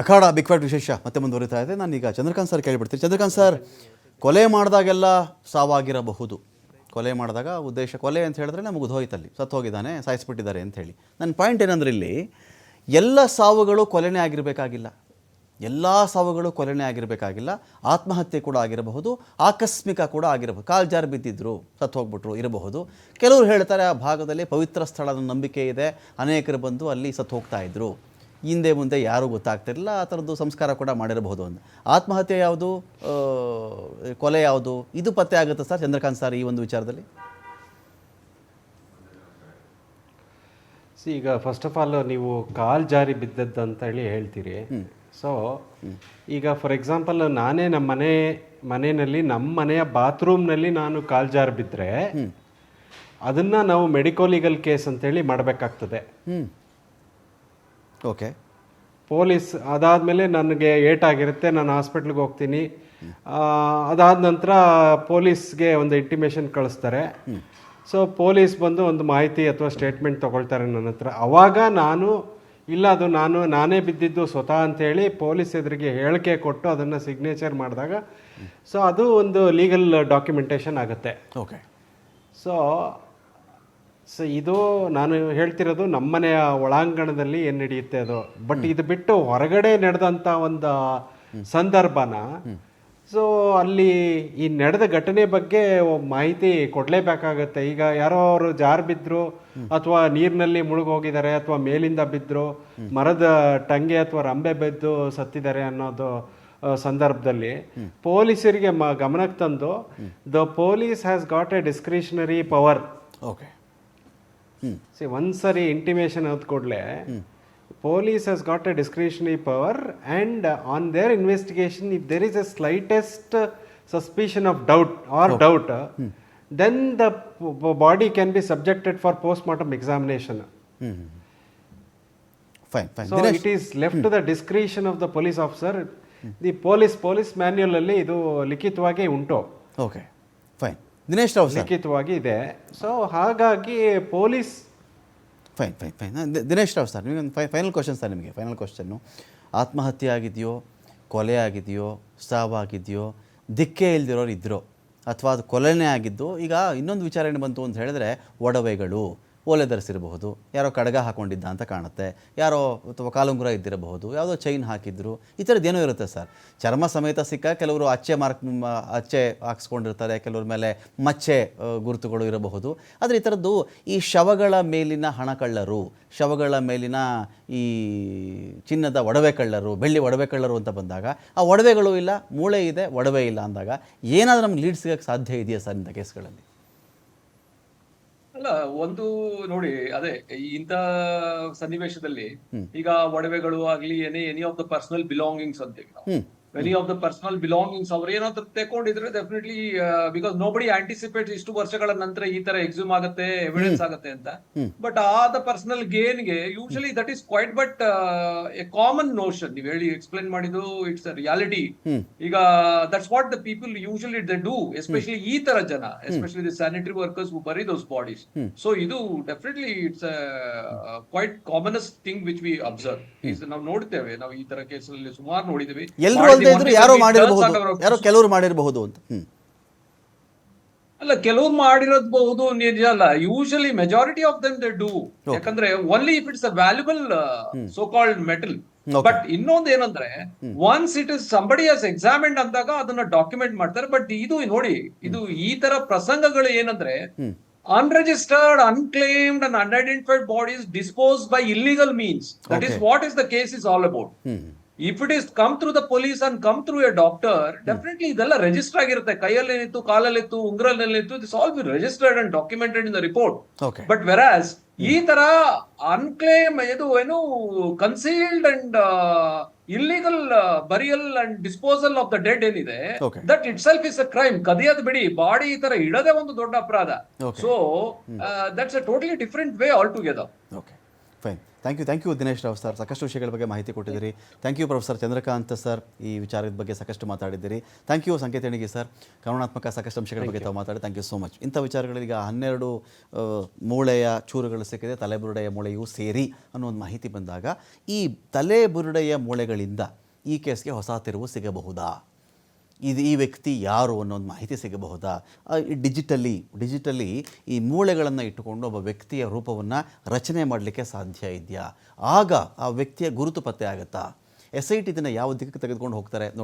ಅಖಾಡ big fat ವಿಶೇಷ ಮತ್ತೆ ಮುಂದುವರಿತಾ ಇದೆ. ನಾನೀಗ ಚಂದ್ರಕಾಂತ್ ಸರ್ ಕೇಳಿಬಿಡ್ತೀನಿ. ಚಂದ್ರಕಾಂತ್ ಸರ್, ಕೊಲೆ ಮಾಡಿದಾಗೆಲ್ಲ ಸಾವಾಗಿರಬಹುದು. ಕೊಲೆ ಮಾಡಿದಾಗ ಉದ್ದೇಶ ಕೊಲೆ ಅಂತ ಹೇಳಿದ್ರೆ ನಮಗೆ ಹೋಯ್ತಲ್ಲಿ ಸತ್ತು ಹೋಗಿದ್ದಾನೆ, ಸಾಯಿಸ್ಬಿಟ್ಟಿದ್ದಾರೆ ಅಂಥೇಳಿ. ನನ್ನ ಪಾಯಿಂಟ್ ಏನಂದ್ರೆ ಇಲ್ಲಿ ಎಲ್ಲ ಸಾವುಗಳು ಕೊಲೆನೇ ಆಗಿರಬೇಕಾಗಿಲ್ಲ. ಎಲ್ಲ ಸಾವುಗಳು ಕೊಲೆನೇ ಆಗಿರಬೇಕಾಗಿಲ್ಲ. ಆತ್ಮಹತ್ಯೆ ಕೂಡ ಆಗಿರಬಹುದು, ಆಕಸ್ಮಿಕ ಕೂಡ ಆಗಿರಬಹುದು. ಕಾಲು ಜಾರಿ ಬಿದ್ದಿದ್ರು, ಸತ್ತು ಹೋಗ್ಬಿಟ್ರು ಇರಬಹುದು. ಕೆಲವರು ಹೇಳ್ತಾರೆ ಆ ಭಾಗದಲ್ಲಿ ಪವಿತ್ರ ಸ್ಥಳದ ನಂಬಿಕೆ ಇದೆ, ಅನೇಕರು ಬಂದು ಅಲ್ಲಿ ಸತ್ತು ಹೋಗ್ತಾ ಇದ್ರು, ಹಿಂದೆ ಮುಂದೆ ಯಾರೂ ಗೊತ್ತಾಗ್ತಿರಲಿಲ್ಲ, ಆ ಥರದ್ದು ಸಂಸ್ಕಾರ ಕೂಡ ಮಾಡಿರಬಹುದು ಅಂತ. ಆತ್ಮಹತ್ಯೆ ಯಾವುದು, ಕೊಲೆ ಯಾವುದು, ಇದು ಪತ್ತೆ ಆಗುತ್ತೆ ಸರ್ ಚಂದ್ರಕಾಂತ್ ಸರ್ ಈ ಒಂದು ವಿಚಾರದಲ್ಲಿ? ಈಗ ಫಸ್ಟ್ ಆಫ್ ಆಲ್ ನೀವು ಕಾಲ್ ಜಾರಿ ಬಿದ್ದದ್ದು ಅಂತ ಹೇಳಿ ಹೇಳ್ತೀರಿ. ಸೊ ಈಗ ಫಾರ್ ಎಕ್ಸಾಂಪಲ್ ನಾನೇ ನಮ್ಮ ಮನೆಯಲ್ಲಿ ನಮ್ಮ ಮನೆಯ ಬಾತ್ರೂಮ್ನಲ್ಲಿ ನಾನು ಕಾಲ್ ಜಾರಿ ಬಿದ್ದರೆ ಅದನ್ನು ನಾವು ಮೆಡಿಕೋ ಲೀಗಲ್ ಕೇಸ್ ಅಂತೇಳಿ ಮಾಡಬೇಕಾಗ್ತದೆ. ಓಕೆ. ಪೊಲೀಸ್ ಅದಾದಮೇಲೆ ನನಗೆ ಏಟಾಗಿರುತ್ತೆ, ನಾನು ಹಾಸ್ಪಿಟ್ಲಿಗೆ ಹೋಗ್ತೀನಿ. ಅದಾದ ನಂತರ ಪೊಲೀಸ್ಗೆ ಒಂದು ಇಂಟಿಮೇಷನ್ ಕಳಿಸ್ತಾರೆ. ಸೊ ಪೊಲೀಸ್ ಬಂದು ಒಂದು ಮಾಹಿತಿ ಅಥವಾ ಸ್ಟೇಟ್ಮೆಂಟ್ ತೊಗೊಳ್ತಾರೆ ನನ್ನ ಹತ್ರ. ಆವಾಗ ನಾನು ಇಲ್ಲ ಅದು ನಾನೇ ಬಿದ್ದಿದ್ದು ಸ್ವತಃ ಅಂತೇಳಿ ಪೊಲೀಸ್ ಎದುರಿಗೆ ಹೇಳಿಕೆ ಕೊಟ್ಟು ಅದನ್ನು ಸಿಗ್ನೇಚರ್ ಮಾಡಿದಾಗ ಸೊ ಅದು ಒಂದು ಲೀಗಲ್ ಡಾಕ್ಯುಮೆಂಟೇಷನ್ ಆಗುತ್ತೆ. ಓಕೆ. ಸೊ ಇದು ನಾನು ಹೇಳ್ತಿರೋದು ನಮ್ಮನೆಯ ಒಳಾಂಗಣದಲ್ಲಿ ಏನು ನಡೆಯುತ್ತೆ ಅದು. ಬಟ್ ಇದು ಬಿಟ್ಟು ಹೊರಗಡೆ ನಡೆದಂಥ ಒಂದು ಸಂದರ್ಭನ ಸೊ ಅಲ್ಲಿ ಈ ನಡೆದ ಘಟನೆ ಬಗ್ಗೆ ಮಾಹಿತಿ ಕೊಡಲೇಬೇಕಾಗತ್ತೆ. ಈಗ ಯಾರೋ ಅವರು ಜಾರು ಬಿದ್ದರು ಅಥವಾ ನೀರಿನಲ್ಲಿ ಮುಳುಗೋಗಿದ್ದಾರೆ ಅಥವಾ ಮೇಲಿಂದ ಬಿದ್ದರು, ಮರದ ಟಂಗೆ ಅಥವಾ ರಂಬೆ ಬಿದ್ದು ಸತ್ತಿದ್ದಾರೆ ಅನ್ನೋದು ಸಂದರ್ಭದಲ್ಲಿ ಪೊಲೀಸರಿಗೆ ಗಮನಕ್ಕೆ ತಂದು the police has got A discretionary power. Okay. ಒಂದ್ಸರಿ ಇಂಟಿಮೇಷನ್ ಆದ ಕೂಡಲೇ police has got a discretionary power, and on their investigation if there is a slightest suspicion of doubt, then the body can be subjected for post-mortem examination. Fine. So it is left to the discretion of the police officer. The police manual ಅಲ್ಲಿ ಇದು ಲಿಖಿತವಾಗಿ ಉಂಟು. Okay, fine. Dinesh Rao sir, ಲಿಖಿತವಾಗಿ ಇದೆ. So ಹಾಗಾಗಿ police fine. Dinesh Rao sir, ನಿಮಗೆ final question sir. ನಿಮಗೆ final ಕ್ವಶನ್ನು, ಆತ್ಮಹತ್ಯೆ ಆಗಿದೆಯೋ, ಕೊಲೆ ಆಗಿದೆಯೋ, ಸಾವಾಗಿದೆಯೋ, ದಿಕ್ಕೇ ಇಲ್ದಿರೋರು ಇದ್ರೋ, ಅಥವಾ ಅದು ಕೊಲೆನೇ ಆಗಿದ್ದು. ಈಗ ಇನ್ನೊಂದು ವಿಚಾರ ಏನು ಬಂತು ಅಂತ ಹೇಳಿದ್ರೆ, ಒಡವೆಗಳು ಓಲೆ ಧರಿಸಿರಬಹುದು, ಯಾರೋ ಕಡಗ ಹಾಕ್ಕೊಂಡಿದ್ದ ಅಂತ ಕಾಣುತ್ತೆ, ಯಾರೋ ಅಥವಾ ಕಾಲುಂಗುರ ಇದ್ದಿರಬಹುದು, ಯಾವುದೋ ಚೈನ್ ಹಾಕಿದ್ರು, ಈ ಥರದ್ದೇನೋ ಇರುತ್ತೆ ಸರ್. ಚರ್ಮ ಸಮೇತ ಸಿಕ್ಕ ಕೆಲವರು ಅಚ್ಚೆ ಹಾಕ್ಸ್ಕೊಂಡಿರ್ತಾರೆ, ಕೆಲವ್ರ ಮೇಲೆ ಮಚ್ಚೆ ಗುರುತುಗಳು ಇರಬಹುದು. ಆದರೆ ಈ ಥರದ್ದು ಈ ಶವಗಳ ಮೇಲಿನ ಹಣಕಳ್ಳರು, ಶವಗಳ ಮೇಲಿನ ಈ ಚಿನ್ನದ ಒಡವೆ ಕಳ್ಳರು, ಬೆಳ್ಳಿ ಒಡವೆ ಕಳ್ಳರು ಅಂತ ಬಂದಾಗ ಆ ಒಡವೆಗಳು ಇಲ್ಲ, ಮೂಳೆ ಇದೆ, ಒಡವೆ ಇಲ್ಲ ಅಂದಾಗ ಏನಾದರೂ ನಮ್ಗೆ ಲೀಡ್ ಸಿಗೋಕ್ಕೆ ಸಾಧ್ಯ ಇದೆಯಾ ಸರ್ ಇಂಥ ಕೇಸ್ಗಳಲ್ಲಿ? ಅಲ್ಲ, ಒಂದು ನೋಡಿ, ಅದೇ ಇಂಥ ಸನ್ನಿವೇಶದಲ್ಲಿ ಈಗ ಒಡವೆಗಳು ಆಗ್ಲಿ, any of the personal belongings ಅಂತೀವಿ ನಾವು. Any of the personal belongings ಅವ್ರು ಏನಾದ್ರು ತೆಕೊಂಡಿದ್ರೆ ಡೆಫಿನೆಟ್ಲಿ, ಬಿಕಾಸ್ ನೋಬಡಿ ಆಂಟಿಸಿಪೇಟ್ ಇಷ್ಟು ವರ್ಷಗಳ ನಂತರ ಈ ತರ ಎಕ್ಸ್ಯೂಮ್ ಆಗುತ್ತೆ, ಎವಿಡೆನ್ಸ್ ಆಗುತ್ತೆ ಅಂತ. ಬಟ್ ದ ಪರ್ಸನಲ್ ಗೇನ್ಗೆ usually that is quite but a common notion. ನೀವು ಹೇಳಿ ಎಕ್ಸ್ಪ್ಲೈನ್ ಮಾಡಿದ್ದು ಇಟ್ಸ್ ಅ ರಿಯಾಲಿಟಿ. ಈಗ that's what the people usually they do, especially ಈ ತರ ಜನ, especially the sanitary workers who bury those bodies. So ಇದು definitely it's quite commonest thing which we observe. ನಾವು ನೋಡ್ತೇವೆ, ನಾವು ಈ ತರ ಕೇಸಲ್ಲಿ ಸುಮಾರು ನೋಡಿದ್ದೇವೆ. ಯಾರೋ ಮಾಡಿರಬಹುದು, ಯಾರೋ ಕೆಲವರು ಮಾಡಿರಬಹುದು ಅಂತ. ಅಲ್ಲ, ಕೆಲವ್ರು ಮಾಡಿರಬಹುದು, ನಿಜ ಅಲ್ಲ. Usually majority of them they do. ಯಾಕಂದ್ರೆ only if it's a valuable so called metal. But ಇನ್ನೊಂದು ಏನಂದ್ರೆ, once it is somebody has examined ಅಂದಾಗ ಅದನ್ನ ಡಾಕ್ಯುಮೆಂಟ್ ಮಾಡ್ತಾರೆ. ಬಟ್ ಇದು ನೋಡಿ, ಇದು ಈ ತರ ಪ್ರಸಂಗಗಳು ಏನಂದ್ರೆ, unregistered, unclaimed and unidentified bodies disposed by illegal means. That is what is the case is all about. If it is come through the police and come through a doctor, definitely ಇದೆಲ್ಲ register ಆಗಿರುತ್ತೆ. ಕೈಯಲ್ಲಿ ಏನಿತ್ತು, ಕಾಲಲ್ಲಿ ಇತ್ತು, ಉಂಗ್ರಲ್ಲಿ ಇತ್ತು, this all be registered and documented in the report. But whereas ಈ ತರ ಅನ್ಕ್ಲೇಮ್ ಏನು concealed and illegal burial and disposal of the dead ಏನಿದೆ, that itself is a crime. ಕದಿಯೋದು ಬಿಡಿ, ಬಾಡಿ ಈ ತರ ಇಡೋದೇ ಒಂದು ದೊಡ್ಡ ಅಪರಾಧ. So that's a totally different way altogether. Okay, fine. Thank you Dinesh Rao sir, ಸಾಕಷ್ಟು ವಿಷಯಗಳ ಬಗ್ಗೆ ಮಾಹಿತಿ ಕೊಟ್ಟಿದ್ದೀರಿ. Thank you professor Chandrakant sir, ಈ ವಿಚಾರದ ಬಗ್ಗೆ ಸಾಕಷ್ಟು ಮಾತಾಡಿದ್ದೀರಿ. ಥ್ಯಾಂಕ್ ಯು ಸಂಕೇತ ಎಣಿಗೆ ಸರ್, ಕರುಣಾತ್ಮಕ ಸಾಕಷ್ಟು ಅಂಶಗಳ ಬಗ್ಗೆ ತಾವು ಮಾತಾಡಿ. Thank you so much. ಇಂಥ ವಿಚಾರಗಳೀಗ 12 ಮೂಳೆಯ ಚೂರುಗಳು ಸಿಕ್ಕಿದೆ, ತಲೆಬುರುಡೆಯ ಮೂಳೆಯೂ ಸೇರಿ ಅನ್ನೋ ಒಂದು ಮಾಹಿತಿ ಬಂದಾಗ ಈ ತಲೆಬುರುಡೆಯ ಮೂಳೆಗಳಿಂದ ಈ ಕೇಸ್ಗೆ ಹೊಸ ತಿರುವು ಸಿಗಬಹುದಾ, ಈ ವ್ಯಕ್ತಿ ಯಾರು ಅನ್ನೋ ಒಂದು ಮಾಹಿತಿ ಸಿಗಬಹುದಾ, ಡಿಜಿಟಲಿ ಈ ಮೂಳೆಗಳನ್ನು ಇಟ್ಟುಕೊಂಡು ಒಬ್ಬ ವ್ಯಕ್ತಿಯ ರೂಪವನ್ನು ರಚನೆ ಮಾಡಲಿಕ್ಕೆ ಸಾಧ್ಯ ಇದೆಯಾ, ಆಗ ಆ ವ್ಯಕ್ತಿಯ ಗುರುತು ಪತ್ತೆ ಆಗುತ್ತಾ, SIT ಇದನ್ನು ಯಾವ ದಿಕ್ಕಕ್ಕೆ ತೆಗೆದುಕೊಂಡು ಹೋಗ್ತಾರೆ ನೋಡೋಣ.